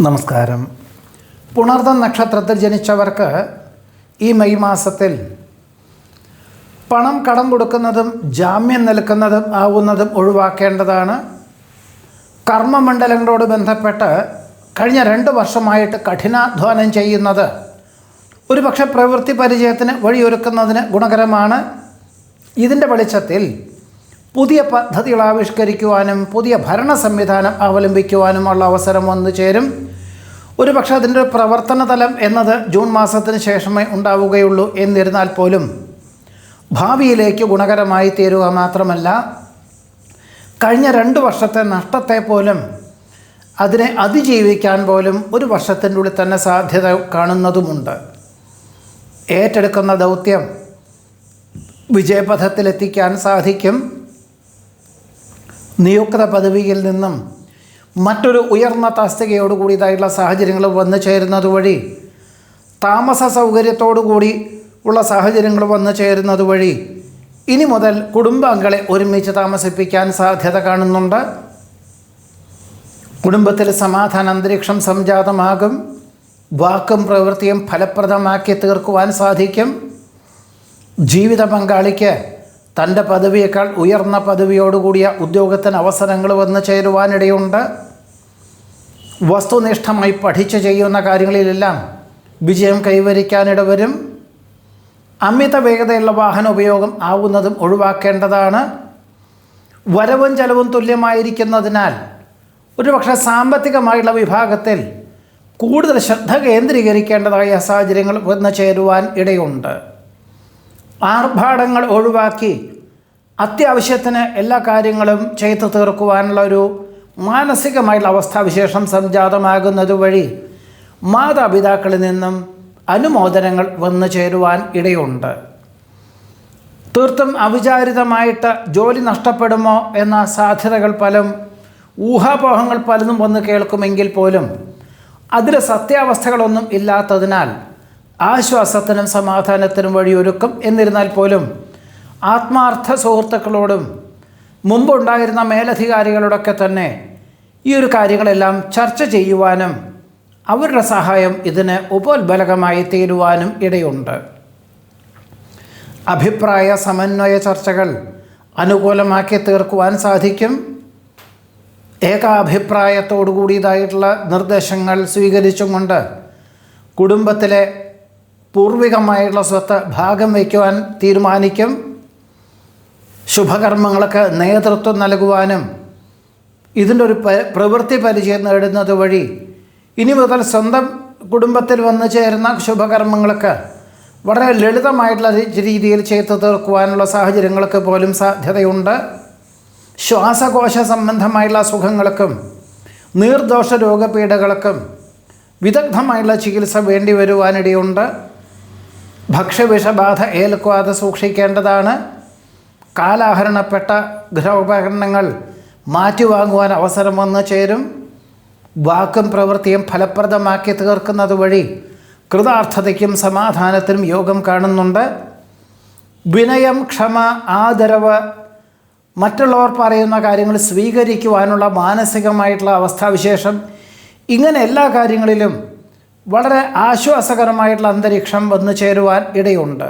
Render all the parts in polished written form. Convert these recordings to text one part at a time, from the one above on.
നമസ്കാരം. പുണർദം നക്ഷത്രത്തിൽ ജനിച്ചവർക്ക് ഈ മെയ് മാസത്തിൽ പണം കടം കൊടുക്കുന്നതും ജാമ്യം നിൽക്കുന്നതും ആവുന്നതും ഒഴിവാക്കേണ്ടതാണ്. കർമ്മമണ്ഡലങ്ങളോട് ബന്ധപ്പെട്ട് കഴിഞ്ഞ 2 വർഷമായിട്ട് കഠിനാധ്വാനം ചെയ്യുന്നത് ഒരുപക്ഷെ പ്രവൃത്തി പരിചയത്തിന് വഴിയൊരുക്കുന്നതിന് ഗുണകരമാണ്. ഇതിൻ്റെ വെളിച്ചത്തിൽ പുതിയ പദ്ധതികൾ ആവിഷ്കരിക്കുവാനും പുതിയ ഭരണ സംവിധാനം അവലംബിക്കുവാനുമുള്ള അവസരം വന്നു ചേരും. ഒരുപക്ഷെ അതിൻ്റെ പ്രവർത്തന തലം എന്നത് ജൂൺ മാസത്തിന് ശേഷമേ ഉണ്ടാവുകയുള്ളൂ. എന്നിരുന്നാൽ പോലും ഭാവിയിലേക്ക് ഗുണകരമായി തീരുക മാത്രമല്ല, കഴിഞ്ഞ 2 വർഷത്തെ നഷ്ടത്തെ പോലും അതിനെ അതിജീവിക്കാൻ പോലും ഒരു വർഷത്തിൻ്റെ ഉള്ളിൽ തന്നെ സാധ്യത കാണുന്നതുമുണ്ട്. ഏറ്റെടുക്കുന്ന ദൗത്യം വിജയപഥത്തിലെത്തിക്കാൻ സാധിക്കും. നിയുക്ത പദവിയിൽ നിന്നും മറ്റൊരു ഉയർന്ന തസ്തികയോടുകൂടിയതായിട്ടുള്ള സാഹചര്യങ്ങൾ വന്നു ചേരുന്നത് വഴി, താമസ സൗകര്യത്തോടുകൂടി ഉള്ള സാഹചര്യങ്ങൾ വന്നു ചേരുന്നത് വഴി ഇനി മുതൽ കുടുംബാംഗങ്ങളെ ഒരുമിച്ച് താമസിപ്പിക്കാൻ സാധ്യത കാണുന്നുണ്ട്. കുടുംബത്തിൽ സമാധാന അന്തരീക്ഷം സംജാതമാകും. വാക്കും പ്രവൃത്തിയും ഫലപ്രദമാക്കി തീർക്കുവാൻ സാധിക്കും. ജീവിത പങ്കാളിക്ക് തൻ്റെ പദവിയേക്കാൾ ഉയർന്ന പദവിയോടുകൂടിയ ഉദ്യോഗത്തിന് അവസരങ്ങൾ വന്നു ചേരുവാനിടയുണ്ട്. വസ്തുനിഷ്ഠമായി പഠിച്ചു ചെയ്യുന്ന കാര്യങ്ങളിലെല്ലാം വിജയം കൈവരിക്കാനിടവരും. അമിത വേഗതയുള്ള വാഹന ഉപയോഗം ആവുന്നതും ഒഴിവാക്കേണ്ടതാണ്. വരവും ചെലവും തുല്യമായിരിക്കുന്നതിനാൽ ഒരുപക്ഷെ സാമ്പത്തികമായുള്ള വിഭാഗത്തിൽ കൂടുതൽ ശ്രദ്ധ കേന്ദ്രീകരിക്കേണ്ടതായ സാഹചര്യങ്ങൾ വന്നു ചേരുവാൻ ഇടയുണ്ട്. ആർഭാടങ്ങൾ ഒഴിവാക്കി അത്യാവശ്യത്തിന് എല്ലാ കാര്യങ്ങളും ചെയ്തു തീർക്കുവാനുള്ള ഒരു മാനസികമായുള്ള അവസ്ഥാവിശേഷം സംജാതമാകുന്നത് വഴി മാതാപിതാക്കളിൽ നിന്നും അനുമോദനങ്ങൾ വന്നു ചേരുവാൻ ഇടയുണ്ട്. തീർത്തും അവിചാരിതമായിട്ട് ജോലി നഷ്ടപ്പെടുമോ എന്ന സാധ്യതകൾ ഊഹാപോഹങ്ങൾ പലതും വന്ന് കേൾക്കുമെങ്കിൽ പോലും അതിൽ സത്യാവസ്ഥകളൊന്നും ഇല്ലാത്തതിനാൽ ആശ്വാസത്തിനും സമാധാനത്തിനും വഴിയൊരുക്കും. എന്നിരുന്നാൽ പോലും ആത്മാർത്ഥ സുഹൃത്തുക്കളോടും മുമ്പുണ്ടായിരുന്ന മേലധികാരികളോടൊക്കെ തന്നെ ഈ ഒരു കാര്യങ്ങളെല്ലാം ചർച്ച ചെയ്യുവാനും അവരുടെ സഹായം ഇതിന് ഉപോത്ബലകമായി തീരുവാനും ഇടയുണ്ട്. അഭിപ്രായ സമന്വയ ചർച്ചകൾ അനുകൂലമാക്കി തീർക്കുവാൻ സാധിക്കും. ഏകാഭിപ്രായത്തോടു കൂടിയതായിട്ടുള്ള നിർദ്ദേശങ്ങൾ സ്വീകരിച്ചും കൊണ്ട് കുടുംബത്തിലെ പൂർവികമായുള്ള സ്വത്ത് ഭാഗം വയ്ക്കുവാൻ തീരുമാനിക്കും. ശുഭകർമ്മങ്ങൾക്ക് നേതൃത്വം നൽകുവാനും ഇതിൻ്റെ ഒരു പ്രവൃത്തി പരിചയം നേടുന്നത് വഴി ഇനി മുതൽ സ്വന്തം കുടുംബത്തിൽ വന്നു ചേരുന്ന ശുഭകർമ്മങ്ങൾക്ക് വളരെ ലളിതമായിട്ടുള്ള രീതിയിൽ ചെയ്തു തീർക്കുവാനുള്ള സാഹചര്യങ്ങൾക്ക് പോലും സാധ്യതയുണ്ട്. ശ്വാസകോശ സംബന്ധമായുള്ള അസുഖങ്ങൾക്കും നീർദോഷ രോഗപീഠകൾക്കും വിദഗ്ധമായുള്ള ചികിത്സ വേണ്ടി വരുവാനിടയുണ്ട്. ഭക്ഷ്യവിഷബാധ ഏൽക്കാതെ സൂക്ഷിക്കേണ്ടതാണ്. കാലാഹരണപ്പെട്ട ഗൃഹോപകരണങ്ങൾ മാറ്റിവാങ്ങുവാൻ അവസരം വന്നു ചേരും. വാക്കും പ്രവൃത്തിയും ഫലപ്രദമാക്കി തീർക്കുന്നത് വഴി കൃതാർത്ഥതയ്ക്കും സമാധാനത്തിനും യോഗം കാണുന്നുണ്ട്. വിനയം, ക്ഷമ, ആദരവ്, മറ്റുള്ളവർ പറയുന്ന കാര്യങ്ങൾ സ്വീകരിക്കുവാനുള്ള മാനസികമായിട്ടുള്ള അവസ്ഥാവിശേഷം, ഇങ്ങനെ എല്ലാ കാര്യങ്ങളിലും വളരെ ആശ്വാസകരമായിട്ടുള്ള അന്തരീക്ഷം വന്നു ചേരുവാൻ ഇടയുണ്ട്.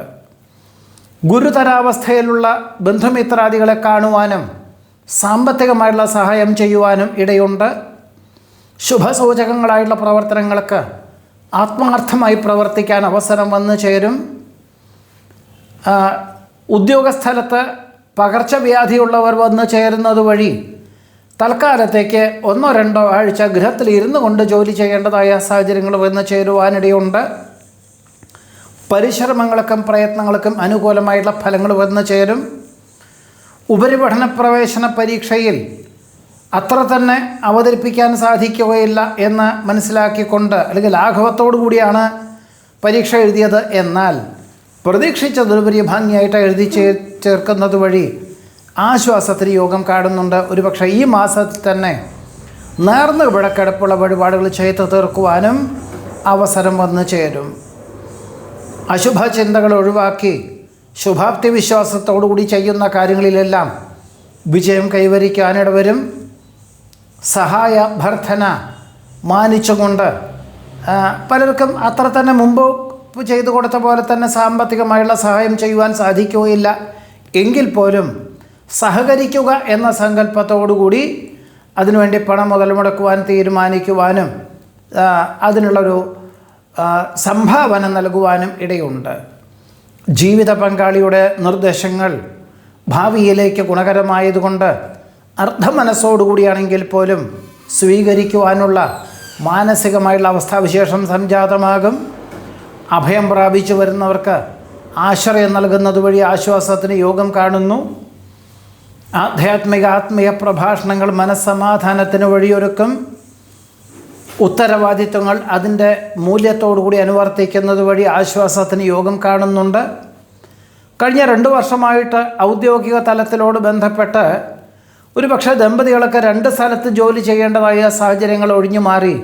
ഗുരുതരാവസ്ഥയിലുള്ള ബന്ധുമിത്രാദികളെ കാണുവാനും സാമ്പത്തികമായിട്ടുള്ള സഹായം ചെയ്യുവാനും ഇടയുണ്ട്. ശുഭസൂചകങ്ങളായിട്ടുള്ള പ്രവർത്തനങ്ങൾക്ക് ആത്മാർത്ഥമായി പ്രവർത്തിക്കാൻ അവസരം വന്നു ചേരും. ഉദ്യോഗസ്ഥലത്ത് പകർച്ചവ്യാധിയുള്ളവർ വന്നു ചേരുന്നത് വഴി തൽക്കാലത്തേക്ക് 1-2 ആഴ്ച ഗൃഹത്തിൽ ഇരുന്നു കൊണ്ട് ജോലി ചെയ്യേണ്ടതായ സാഹചര്യങ്ങൾ വന്നു ചേരുവാനിടയുണ്ട്. പരിശ്രമങ്ങൾക്കും പ്രയത്നങ്ങൾക്കും അനുകൂലമായിട്ടുള്ള ഫലങ്ങൾ വന്നു ചേരും. ഉപരിപഠന പ്രവേശന പരീക്ഷയിൽ അത്ര തന്നെ അവതരിപ്പിക്കാൻ സാധിക്കുകയില്ല എന്ന് മനസ്സിലാക്കിക്കൊണ്ട്, അല്ലെങ്കിൽ ലാഘവത്തോടു കൂടിയാണ് പരീക്ഷ എഴുതിയത്, എന്നാൽ പ്രതീക്ഷിച്ചതിലുപരി ഭംഗിയായിട്ട് എഴുതി ചേർക്കുന്നത് വഴി ആശ്വാസത്തിന് യോഗം കാണുന്നുണ്ട്. ഒരുപക്ഷെ ഈ മാസത്തിൽ തന്നെ നേർന്ന് വിളക്കെടുപ്പുള്ള വഴിപാടുകൾ ചെയ്തു തീർക്കുവാനും അവസരം വന്നു ചേരും. അശുഭ ചിന്തകൾ ഒഴിവാക്കി ശുഭാപ്തി വിശ്വാസത്തോടുകൂടി ചെയ്യുന്ന കാര്യങ്ങളിലെല്ലാം വിജയം കൈവരിക്കാനിടവരും. സഹായ അഭ്യർത്ഥന മാനിച്ചുകൊണ്ട് പലർക്കും അത്ര തന്നെ മുമ്പ് ചെയ്തു കൊടുത്ത പോലെ തന്നെ സാമ്പത്തികമായുള്ള സഹായം ചെയ്യുവാൻ സാധിക്കുകയില്ല എങ്കിൽ പോലും സഹകരിക്കുക എന്ന സങ്കല്പത്തോടുകൂടി അതിനുവേണ്ടി പണം മുതൽ മുടക്കുവാൻ തീരുമാനിക്കുവാനും അതിനുള്ളൊരു സംഭാവന നൽകുവാനും ഇടയുണ്ട്. ജീവിത പങ്കാളിയുടെ നിർദ്ദേശങ്ങൾ ഭാവിയിലേക്ക് ഗുണകരമായതുകൊണ്ട് അർദ്ധമനസ്സോടുകൂടിയാണെങ്കിൽ പോലും സ്വീകരിക്കുവാനുള്ള മാനസികമായുള്ള അവസ്ഥാവിശേഷം സംജാതമാകും. അഭയം പ്രാപിച്ചു വരുന്നവർക്ക് ആശ്രയം നൽകുന്നത് വഴി ആശ്വാസത്തിന് യോഗം കാണുന്നു. ആത്മീയ പ്രഭാഷണങ്ങൾ മനസ്സമാധാനത്തിന് വഴിയൊരുക്കും. ഉത്തരവാദിത്വങ്ങൾ അതിൻ്റെ മൂല്യത്തോടുകൂടി അനുവർത്തിക്കുന്നത് വഴി ആശ്വാസത്തിന് യോഗം കാണുന്നുണ്ട്. കഴിഞ്ഞ 2 വർഷമായിട്ട് ഔദ്യോഗിക തലത്തിലോട് ബന്ധപ്പെട്ട് ഒരുപക്ഷെ ദമ്പതികളൊക്കെ 2 സ്ഥലത്ത് ജോലി ചെയ്യേണ്ടതായ സാഹചര്യങ്ങൾ ഒഴിഞ്ഞു മാറി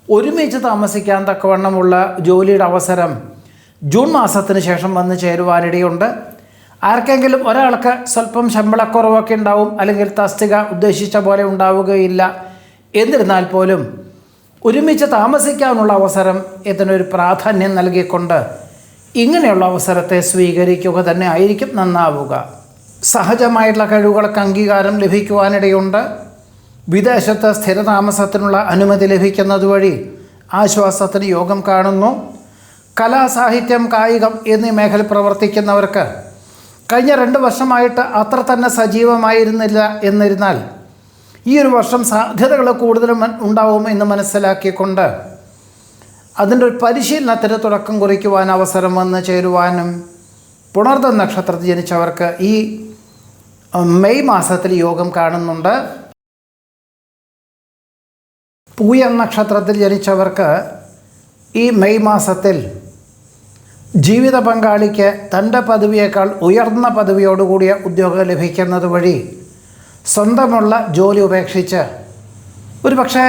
ഒരുമിച്ച് താമസിക്കാൻ തക്കവണ്ണമുള്ള ജോലിയുടെ അവസരം ജൂൺ മാസത്തിന് ശേഷം വന്നു ചേരുവാനിടയുണ്ട്. ആർക്കെങ്കിലും ഒരാൾക്ക് സ്വല്പം ശമ്പളക്കുറവൊക്കെ ഉണ്ടാവും, അല്ലെങ്കിൽ തസ്തിക ഉദ്ദേശിച്ച പോലെ ഉണ്ടാവുകയില്ല. എന്നിരുന്നാൽ പോലും ഒരുമിച്ച് താമസിക്കാനുള്ള അവസരം ഇതിനൊരു പ്രാധാന്യം നൽകിക്കൊണ്ട് ഇങ്ങനെയുള്ള അവസരത്തെ സ്വീകരിക്കുക തന്നെ ആയിരിക്കും നന്നാവുക. സഹജമായിട്ടുള്ള കഴിവുകൾക്ക് അംഗീകാരം ലഭിക്കുവാനിടയുണ്ട്. വിദേശത്ത് സ്ഥിരതാമസത്തിനുള്ള അനുമതി ലഭിക്കുന്നത് വഴി ആശ്വാസത്തിന് യോഗം കാണുന്നു. കലാ, സാഹിത്യം, കായികം എന്നീ മേഖല പ്രവർത്തിക്കുന്നവർക്ക് കഴിഞ്ഞ 2 വർഷമായിട്ട് അത്ര തന്നെ സജീവമായിരുന്നില്ല. എന്നിരുന്നാൽ ഈ ഒരു വർഷം സാധ്യതകൾ കൂടുതലും ഉണ്ടാവുമെന്ന് മനസ്സിലാക്കിക്കൊണ്ട് അതിൻ്റെ ഒരു പരിശീലനത്തിന് തുടക്കം കുറിക്കുവാൻ അവസരം വന്ന് ചേരുവാനും പുണർദം നക്ഷത്രത്തിൽ ജനിച്ചവർക്ക് ഈ മെയ് മാസത്തിൽ യോഗം കാണുന്നുണ്ട്. പൂയം നക്ഷത്രത്തിൽ ജനിച്ചവർക്ക് ഈ മെയ് മാസത്തിൽ ജീവിത പങ്കാളിക്ക് തൻ്റെ പദവിയേക്കാൾ ഉയർന്ന പദവിയോടുകൂടിയ ഉദ്യോഗം ലഭിക്കുന്നത് വഴി സ്വന്തമുള്ള ജോലി ഉപേക്ഷിച്ച് ഒരുപക്ഷെ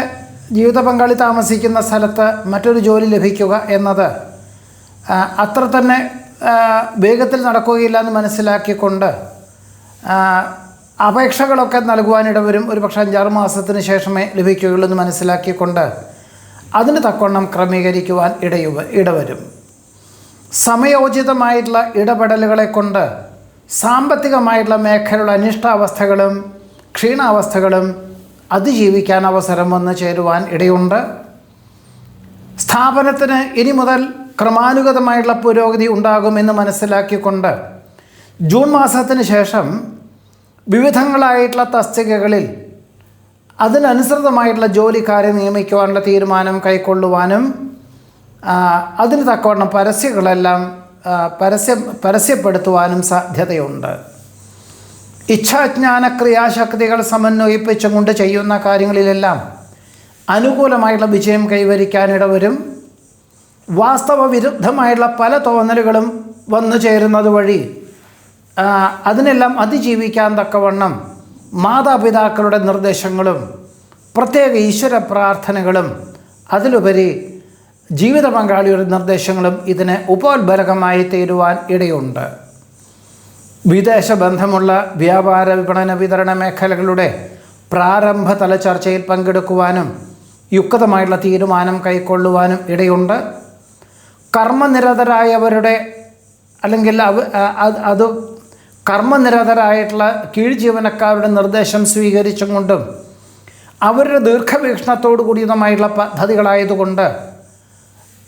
ജീവിത പങ്കാളി താമസിക്കുന്ന സ്ഥലത്ത് മറ്റൊരു ജോലി ലഭിക്കുക എന്നത് അത്ര തന്നെ വേഗത്തിൽ നടക്കുകയില്ല എന്ന് മനസ്സിലാക്കിക്കൊണ്ട് അപേക്ഷകളൊക്കെ നൽകുവാനിടവരും. ഒരുപക്ഷെ 5-6 മാസത്തിന് ശേഷമേ ലഭിക്കുകയുള്ളൂ എന്ന് മനസ്സിലാക്കിക്കൊണ്ട് അതിന് തക്കവണ്ണം ക്രമീകരിക്കുവാൻ ഇടവരും. സമയോചിതമായിട്ടുള്ള ഇടപെടലുകളെ കൊണ്ട് സാമ്പത്തികമായിട്ടുള്ള മേഖലയുള്ള അനിഷ്ടാവസ്ഥകളും ക്ഷീണാവസ്ഥകളും അതിജീവിക്കാൻ അവസരം വന്ന് ചേരുവാൻ ഇടയുണ്ട്. സ്ഥാപനത്തിന് ഇനി മുതൽ ക്രമാനുഗതമായിട്ടുള്ള പുരോഗതി ഉണ്ടാകുമെന്ന് മനസ്സിലാക്കിക്കൊണ്ട് ജൂൺ മാസത്തിന് ശേഷം വിവിധങ്ങളായിട്ടുള്ള തസ്തികകളിൽ അതിനനുസൃതമായിട്ടുള്ള ജോലിക്കാരെ നിയമിക്കുവാനുള്ള തീരുമാനം കൈക്കൊള്ളുവാനും അതിന് തക്കവണ്ണം പരസ്യങ്ങളെല്ലാം പരസ്യപ്പെടുത്തുവാനും സാധ്യതയുണ്ട്. ഇച്ഛാജ്ഞാന ക്രിയാശക്തികൾ സമന്വയിപ്പിച്ചുകൊണ്ട് ചെയ്യുന്ന കാര്യങ്ങളിലെല്ലാം അനുകൂലമായിട്ടുള്ള വിജയം കൈവരിക്കാനിടവരും. വാസ്തവ വിരുദ്ധമായിട്ടുള്ള പല തോന്നലുകളും വന്നു ചേരുന്നത് വഴി അതിനെല്ലാം അതിജീവിക്കാൻ തക്കവണ്ണം മാതാപിതാക്കളുടെ നിർദ്ദേശങ്ങളും പ്രത്യേക ഈശ്വര പ്രാർത്ഥനകളും അതിലുപരി ജീവിത പങ്കാളിയുടെ നിർദ്ദേശങ്ങളും ഇതിന് ഉപോത്ബലകമായി തീരുവാൻ ഇടയുണ്ട്. വിദേശ ബന്ധമുള്ള വ്യാപാര, വിപണന, വിതരണ മേഖലകളുടെ പ്രാരംഭതല ചർച്ചയിൽ പങ്കെടുക്കുവാനും യുക്തമായിട്ടുള്ള തീരുമാനം കൈക്കൊള്ളുവാനും ഇടയുണ്ട്. കർമ്മനിരതരായവരുടെ അല്ലെങ്കിൽ അത് കർമ്മനിരതരായിട്ടുള്ള കീഴ് ജീവനക്കാരുടെ നിർദ്ദേശം സ്വീകരിച്ചും കൊണ്ടും അവരുടെ ദീർഘവീക്ഷണത്തോടു കൂടിയതുമായിട്ടുള്ള പദ്ധതികളായതുകൊണ്ട്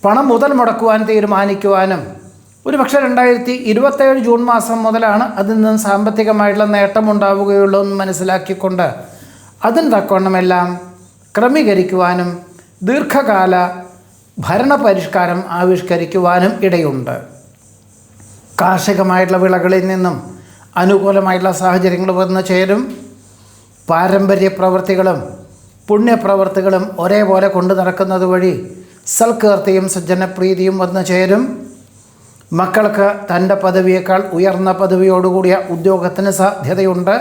പണം മുതൽ മുടക്കുവാൻ തീരുമാനിക്കുവാനും ഒരുപക്ഷെ 2027 ജൂൺ മാസം മുതലാണ് അതിൽ നിന്ന് സാമ്പത്തികമായിട്ടുള്ള നേട്ടമുണ്ടാവുകയുള്ളൂ എന്ന് മനസ്സിലാക്കിക്കൊണ്ട് അതിന് തക്കവണ്ണമെല്ലാം ക്രമീകരിക്കുവാനും ദീർഘകാല ഭരണപരിഷ്കാരം ആവിഷ്കരിക്കുവാനും ഇടയുണ്ട്. കാർഷികമായിട്ടുള്ള വിളകളിൽ നിന്നും അനുകൂലമായിട്ടുള്ള സാഹചര്യങ്ങൾ വന്നു ചേരും. പാരമ്പര്യ പ്രവൃത്തികളും പുണ്യപ്രവൃത്തികളും ഒരേപോലെ കൊണ്ടു നടക്കുന്നത് വഴി സൽകീർത്തിയും സജ്ജനപ്രീതിയും വന്നു ചേരും. മക്കൾക്ക് തൻ്റെ പദവിയേക്കാൾ ഉയർന്ന പദവിയോടുകൂടിയ ഉദ്യോഗത്തിന് സാധ്യതയുണ്ട്.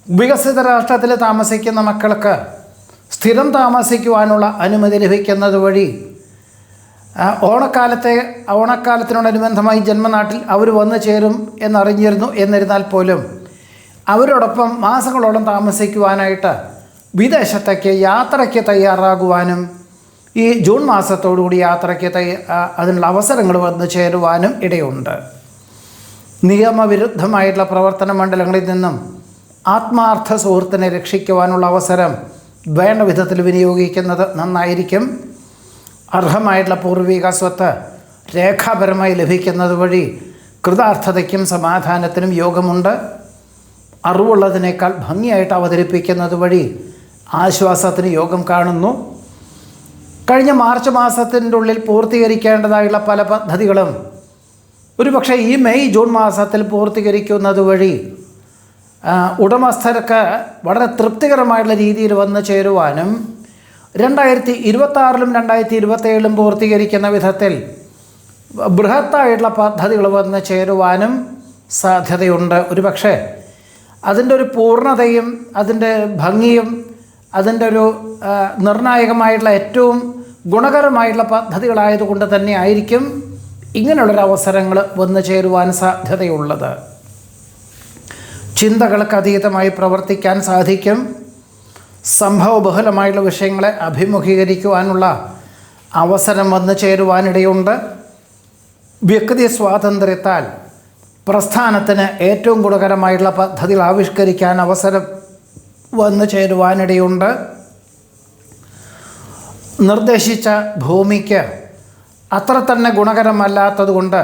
വികസിത രാഷ്ട്രത്തിൽ താമസിക്കുന്ന മക്കൾക്ക് സ്ഥിരം താമസിക്കുവാനുള്ള അനുമതി ലഭിക്കുന്നത് വഴി ഓണക്കാലത്തിനോടനുബന്ധമായി ജന്മനാട്ടിൽ അവർ വന്നു ചേരും എന്നറിഞ്ഞിരുന്നു. എന്നിരുന്നാൽ പോലും അവരോടൊപ്പം മാസങ്ങളോളം താമസിക്കുവാനായിട്ട് വിദേശത്തേക്ക് യാത്രയ്ക്ക് തയ്യാറാകുവാനും ഈ ജൂൺ മാസത്തോടുകൂടി യാത്രയ്ക്ക് അതിനുള്ള അവസരങ്ങൾ വന്നു ചേരുവാനും ഇടയുണ്ട്. നിയമവിരുദ്ധമായിട്ടുള്ള പ്രവർത്തന മണ്ഡലങ്ങളിൽ നിന്നും ആത്മാർത്ഥ സുഹൃത്തിനെ രക്ഷിക്കുവാനുള്ള അവസരം വേണ്ട വിധത്തിൽ വിനിയോഗിക്കുന്നത് നന്നായിരിക്കും. അർഹമായിട്ടുള്ള പൂർവിക സ്വത്ത് രേഖാപരമായി ലഭിക്കുന്നത് വഴി കൃതാർത്ഥതയ്ക്കും സമാധാനത്തിനും യോഗമുണ്ട്. അറിവുള്ളതിനേക്കാൾ ഭംഗിയായിട്ട് അവതരിപ്പിക്കുന്നത് വഴി ആശ്വാസത്തിന് യോഗം കാണുന്നു. കഴിഞ്ഞ മാർച്ച് മാസത്തിൻ്റെ ഉള്ളിൽ പൂർത്തീകരിക്കേണ്ടതായുള്ള പല പദ്ധതികളും ഒരുപക്ഷെ ഈ മെയ് ജൂൺ മാസത്തിൽ പൂർത്തീകരിക്കുന്നത് വഴി ഉടമസ്ഥർക്ക് വളരെ തൃപ്തികരമായിട്ടുള്ള രീതിയിൽ വന്നു ചേരുവാനും 2026-ലും 2027-ലും പൂർത്തീകരിക്കുന്ന വിധത്തിൽ ബൃഹത്തായിട്ടുള്ള പദ്ധതികൾ വന്ന് ചേരുവാനും സാധ്യതയുണ്ട്. ഒരുപക്ഷെ അതിൻ്റെ ഒരു പൂർണ്ണതയും അതിൻ്റെ ഭംഗിയും അതിൻ്റെ ഒരു നിർണായകമായിട്ടുള്ള ഏറ്റവും ഗുണകരമായിട്ടുള്ള പദ്ധതികളായതുകൊണ്ട് തന്നെ ആയിരിക്കും ഇങ്ങനെയുള്ളൊരു അവസരങ്ങൾ വന്നു ചേരുവാൻ സാധ്യതയുള്ളത്. ചിന്തകൾക്ക് അതീതമായി പ്രവർത്തിക്കാൻ സാധിക്കും. സംഭവബഹുലമായുള്ള വിഷയങ്ങളെ അഭിമുഖീകരിക്കുവാനുള്ള അവസരം വന്നു ചേരുവാനിടയുണ്ട്. വ്യക്തി സ്വാതന്ത്ര്യത്താൽ പ്രസ്ഥാനത്തിന് ഏറ്റവും ഗുണകരമായിട്ടുള്ള പദ്ധതികൾ ആവിഷ്കരിക്കാൻ അവസരം വന്നു ചേരുവാനിടയുണ്ട്. നിർദ്ദേശിച്ച ഭൂമിക്ക് അത്ര തന്നെ ഗുണകരമല്ലാത്തതുകൊണ്ട്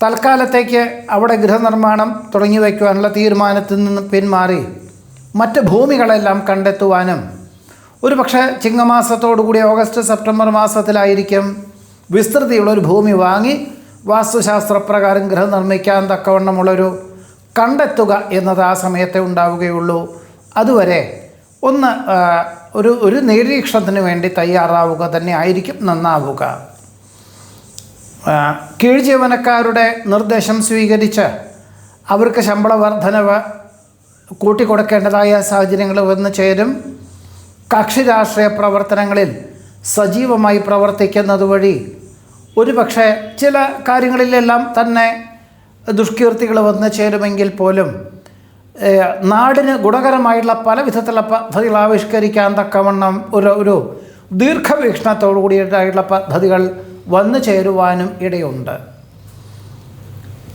തൽക്കാലത്തേക്ക് അവിടെ ഗൃഹനിർമ്മാണം തുടങ്ങി വയ്ക്കുവാനുള്ള തീരുമാനത്തിൽ നിന്ന് പിന്മാറി മറ്റ് ഭൂമികളെല്ലാം കണ്ടെത്തുവാനും ഒരുപക്ഷെ ചിങ്ങമാസത്തോടുകൂടി ഓഗസ്റ്റ് സെപ്റ്റംബർ മാസത്തിലായിരിക്കും വിസ്തൃതിയുള്ളൊരു ഭൂമി വാങ്ങി വാസ്തുശാസ്ത്രപ്രകാരം ഗൃഹം നിർമ്മിക്കാൻ തക്കവണ്ണമുള്ളൊരു കണ്ടെത്തുക എന്നത് ആ സമയത്തെ ഉണ്ടാവുകയുള്ളൂ. അതുവരെ ഒന്ന് ഒരു നിരീക്ഷണത്തിന് വേണ്ടി തയ്യാറാവുക തന്നെ ആയിരിക്കും നന്നാവുക. കീഴ് ജീവനക്കാരുടെ നിർദ്ദേശം സ്വീകരിച്ച് അവർക്ക് ശമ്പള വർധനവ് കൂട്ടിക്കൊടുക്കേണ്ടതായ സാഹചര്യങ്ങൾ വന്നു ചേരും. കക്ഷി രാഷ്ട്രീയ പ്രവർത്തനങ്ങളിൽ സജീവമായി പ്രവർത്തിക്കുന്നത് വഴി ഒരുപക്ഷെ ചില കാര്യങ്ങളിലെല്ലാം തന്നെ ദുഷ്കീർത്തികൾ വന്നു ചേരുമെങ്കിൽ പോലും നാടിന് ഗുണകരമായിട്ടുള്ള പല വിധത്തിലുള്ള പദ്ധതികൾ ആവിഷ്കരിക്കാൻ തക്കവണ്ണം ഒരു ദീർഘവീക്ഷണത്തോടു കൂടിയിട്ടായിട്ടുള്ള പദ്ധതികൾ വന്നു ചേരുവാനും ഇടയുണ്ട്.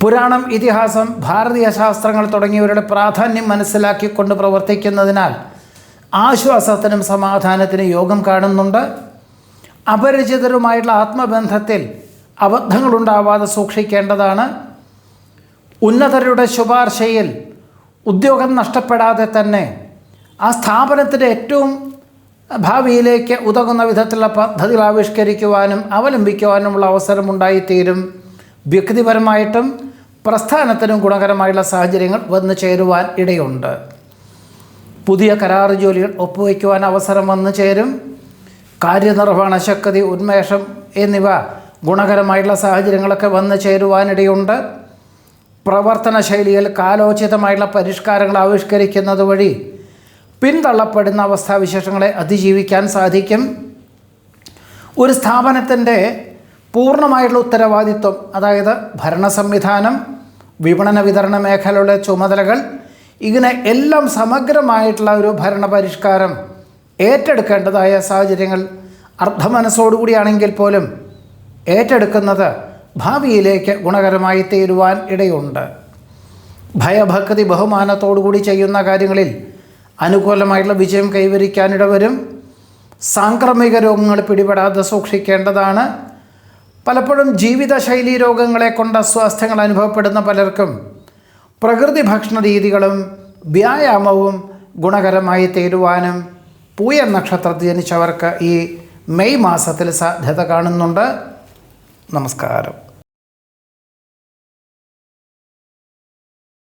പുരാണം, ഇതിഹാസം, ഭാരതീയ ശാസ്ത്രങ്ങൾ തുടങ്ങിയവരുടെ പ്രാധാന്യം മനസ്സിലാക്കിക്കൊണ്ട് പ്രവർത്തിക്കുന്നതിനാൽ ആശ്വാസത്തിനും സമാധാനത്തിനും യോഗം കാണുന്നുണ്ട്. അപരിചിതരുമായിട്ടുള്ള ആത്മബന്ധത്തിൽ അബദ്ധങ്ങളുണ്ടാവാതെ സൂക്ഷിക്കേണ്ടതാണ്. ഉന്നതരുടെ ശുപാർശയിൽ ഉദ്യോഗം നഷ്ടപ്പെടാതെ തന്നെ ആ സ്ഥാപനത്തിൻ്റെ ഏറ്റവും ഭാവിയിലേക്ക് ഉതകുന്ന വിധത്തിലുള്ള പദ്ധതികൾ ആവിഷ്കരിക്കുവാനും അവലംബിക്കുവാനുമുള്ള അവസരമുണ്ടായിത്തീരും. വ്യക്തിപരമായിട്ടും പ്രസ്ഥാനത്തിനും ഗുണകരമായുള്ള സാഹചര്യങ്ങൾ വന്നു ചേരുവാൻ ഇടയുണ്ട്. പുതിയ കരാർ ജോലികൾ ഒപ്പുവയ്ക്കുവാൻ അവസരം വന്നു ചേരും. കാര്യനിർവഹണ ശക്തി, ഉന്മേഷം എന്നിവ ഗുണകരമായിട്ടുള്ള സാഹചര്യങ്ങളൊക്കെ വന്നു ചേരുവാനിടയുണ്ട്. പ്രവർത്തന ശൈലിയിൽ കാലോചിതമായിട്ടുള്ള പരിഷ്കാരങ്ങൾ ആവിഷ്കരിക്കുന്നത് വഴി പിന്തള്ളപ്പെടുന്ന അവസ്ഥാവിശേഷങ്ങളെ അതിജീവിക്കാൻ സാധിക്കും. ഒരു സ്ഥാപനത്തിൻ്റെ പൂർണ്ണമായിട്ടുള്ള ഉത്തരവാദിത്വം, അതായത് ഭരണ സംവിധാനം, വിപണന വിതരണ മേഖലയുടെ ചുമതലകൾ, ഇങ്ങനെ എല്ലാം സമഗ്രമായിട്ടുള്ള ഒരു ഭരണപരിഷ്കാരം ഏറ്റെടുക്കേണ്ടതായ സാഹചര്യങ്ങൾ അർദ്ധമനസ്സോടുകൂടിയാണെങ്കിൽ പോലും ഏറ്റെടുക്കുന്നത് ഭാവിയിലേക്ക് ഗുണകരമായി തീരുവാൻ ഇടയുണ്ട്. ഭയഭക്തി ബഹുമാനത്തോടുകൂടി ചെയ്യുന്ന കാര്യങ്ങളിൽ അനുകൂലമായിട്ടുള്ള വിജയം കൈവരിക്കാനിടവരും. സാംക്രമിക രോഗങ്ങൾ പിടിപെടാതെ സൂക്ഷിക്കേണ്ടതാണ്. പലപ്പോഴും ജീവിതശൈലീ രോഗങ്ങളെ കൊണ്ട് അസ്വാസ്ഥ്യങ്ങൾ അനുഭവപ്പെടുന്ന പലർക്കും പ്രകൃതി ഭക്ഷണ രീതികളും വ്യായാമവും ഗുണകരമായി തീരുവാനും പൂയ നക്ഷത്രത്തിൽ ജനിച്ചവർക്ക് ഈ മെയ് മാസത്തിൽ സാധ്യത കാണുന്നുണ്ട്. നമസ്കാരം.